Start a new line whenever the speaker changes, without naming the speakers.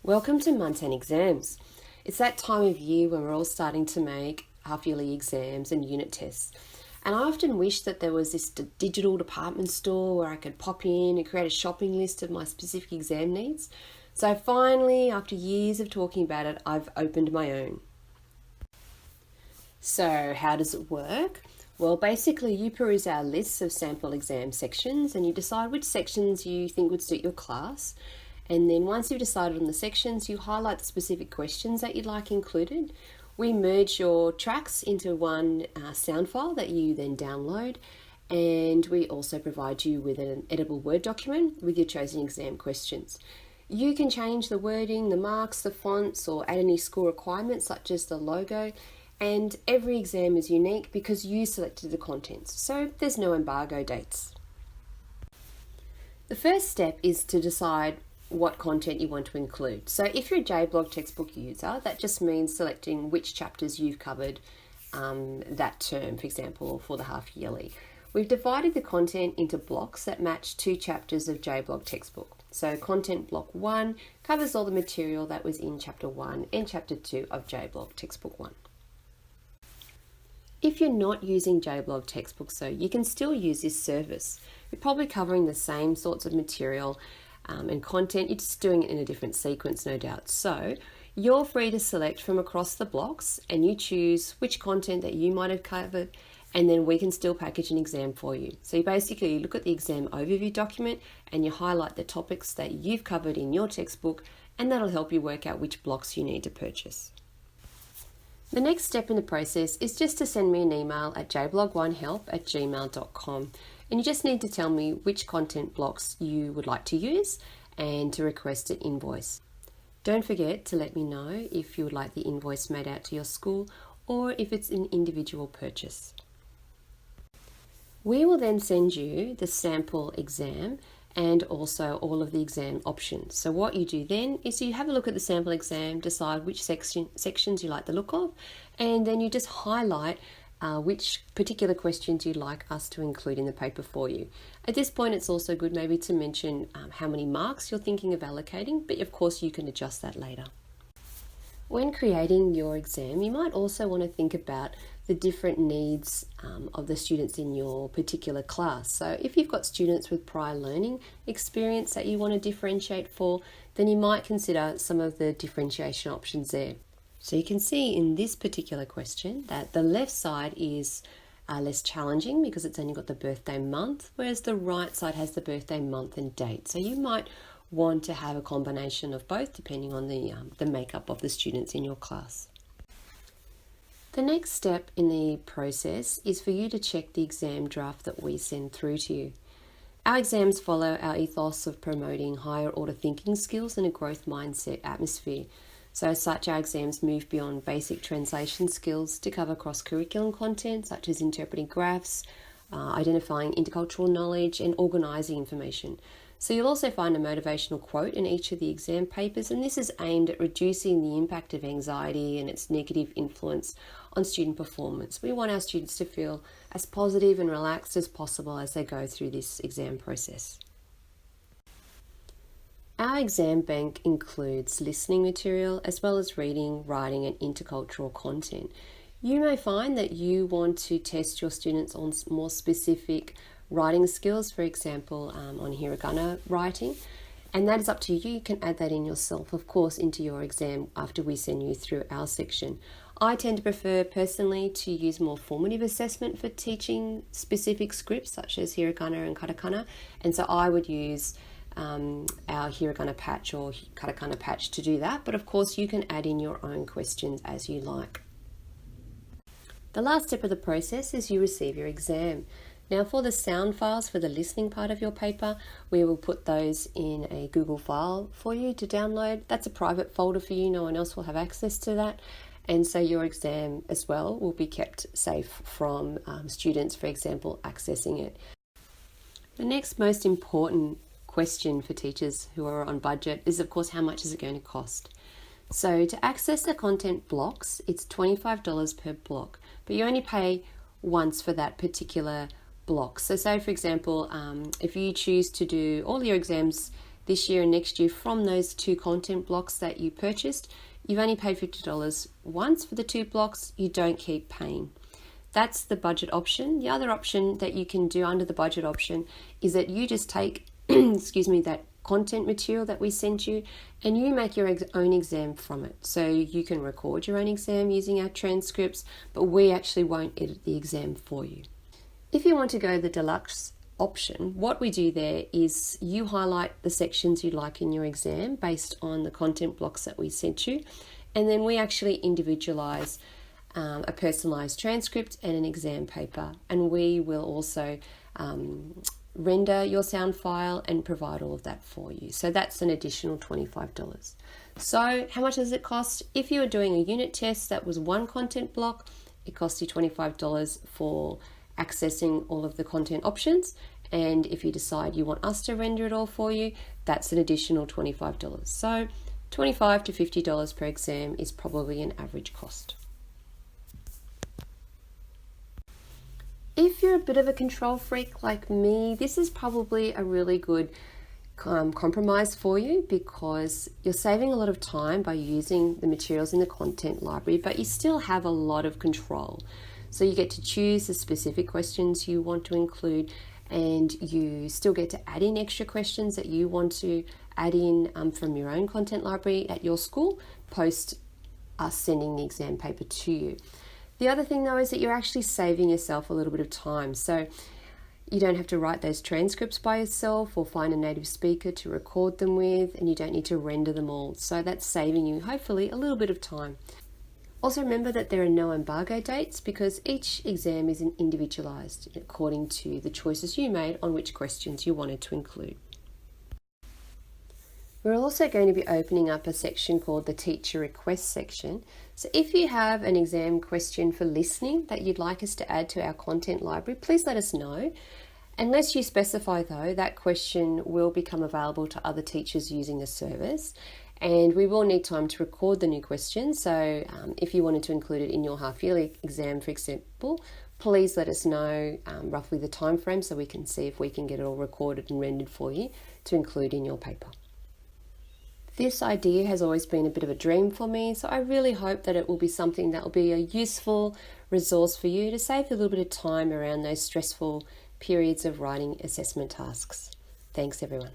Welcome to Manten Exams. It's that time of year when we're all starting to make half-yearly exams and unit tests. And I often wish that there was this digital department store where I could pop in and create a shopping list of my specific exam needs. So finally, after years of talking about it, I've opened my own. So how does it work? Well, basically you peruse our lists of sample exam sections and you decide which sections you think would suit your class. And then once you've decided on the sections, you highlight the specific questions that you'd like included. We merge your tracks into one sound file that you then download. And we also provide you with an editable Word document with your chosen exam questions. You can change the wording, the marks, the fonts, or add any school requirements such as the logo. And every exam is unique because you selected the contents, so there's no embargo dates. The first step is to decide what content you want to include. So if you're a JBLOG textbook user, that just means selecting which chapters you've covered that term, for example, or for the half yearly. We've divided the content into blocks that match 2 chapters of JBLOG textbook. So content block 1 covers all the material that was in chapter 1 and chapter 2 of JBLOG textbook 1. If you're not using JBLOG textbooks, so you can still use this service. You're probably covering the same sorts of material and content, you're just doing it in a different sequence, no doubt. So you're free to select from across the blocks and you choose which content that you might have covered, and then we can still package an exam for you. So you basically look at the exam overview document and you highlight the topics that you've covered in your textbook, and that'll help you work out which blocks you need to purchase. The next step in the process is just to send me an email at jblog1help@gmail.com. And you just need to tell me which content blocks you would like to use and to request an invoice. Don't forget to let me know if you would like the invoice made out to your school or if it's an individual purchase. We will then send you the sample exam and also all of the exam options. So what you do then is you have a look at the sample exam, decide which sections you like the look of, and then you just highlight which particular questions you'd like us to include in the paper for you. At this point, it's also good maybe to mention how many marks you're thinking of allocating, but of course you can adjust that later. When creating your exam, you might also want to think about the different needs of the students in your particular class. So if you've got students with prior learning experience that you want to differentiate for, then you might consider some of the differentiation options there. So you can see in this particular question that the left side is less challenging because it's only got the birthday month, whereas the right side has the birthday month and date. So you might want to have a combination of both depending on the makeup of the students in your class. The next step in the process is for you to check the exam draft that we send through to you. Our exams follow our ethos of promoting higher order thinking skills and a growth mindset atmosphere. So as such, our exams move beyond basic translation skills to cover cross-curriculum content such as interpreting graphs, identifying intercultural knowledge and organising information. So you'll also find a motivational quote in each of the exam papers, and this is aimed at reducing the impact of anxiety and its negative influence on student performance. We want our students to feel as positive and relaxed as possible as they go through this exam process. Our exam bank includes listening material as well as reading, writing and intercultural content. You may find that you want to test your students on more specific writing skills, for example, on hiragana writing, and that is up to you. You can add that in yourself, of course, into your exam after we send you through our section. I tend to prefer personally to use more formative assessment for teaching specific scripts such as hiragana and katakana, and so I would use our hiragana patch or katakana patch to do that, but of course you can add in your own questions as you like. The last step of the process is you receive your exam. Now for the sound files for the listening part of your paper, we will put those in a Google file for you to download. That's a private folder for you, no one else will have access to that. And so your exam as well will be kept safe from students, for example, accessing it. The next most important question for teachers who are on budget is of course how much is it going to cost. So to access the content blocks, it's $25 per block, but you only pay once for that particular block. So say for example, if you choose to do all your exams this year and next year from those 2 content blocks that you purchased, you've only paid $50 once for the 2 blocks, you don't keep paying. That's the budget option. The other option that you can do under the budget option is that you just take, excuse me, that content material that we sent you and you make your own exam from it. So you can record your own exam using our transcripts, but we actually won't edit the exam for you. If you want to go the deluxe option, what we do there is you highlight the sections you'd like in your exam based on the content blocks that we sent you, and then we actually individualize a personalized transcript and an exam paper, and we will also render your sound file and provide all of that for you. So that's an additional $25. So how much does it cost? If you were doing a unit test that was 1 content block, it costs you $25 for accessing all of the content options, and if you decide you want us to render it all for you, that's an additional $25. So $25 to $50 per exam is probably an average cost. If you're a bit of a control freak like me, this is probably a really good compromise for you, because you're saving a lot of time by using the materials in the content library, but you still have a lot of control. So you get to choose the specific questions you want to include, and you still get to add in extra questions that you want to add in from your own content library at your school, post us sending the exam paper to you. The other thing though is that you're actually saving yourself a little bit of time. So you don't have to write those transcripts by yourself or find a native speaker to record them with, and you don't need to render them all. So that's saving you hopefully a little bit of time. Also remember that there are no embargo dates, because each exam is individualized according to the choices you made on which questions you wanted to include. We're also going to be opening up a section called the teacher request section. So if you have an exam question for listening that you'd like us to add to our content library, please let us know. Unless you specify though, that question will become available to other teachers using the service, and we will need time to record the new question. So if you wanted to include it in your half-yearly exam, for example, please let us know roughly the time frame so we can see if we can get it all recorded and rendered for you to include in your paper. This idea has always been a bit of a dream for me, so I really hope that it will be something that will be a useful resource for you to save you a little bit of time around those stressful periods of writing assessment tasks. Thanks everyone.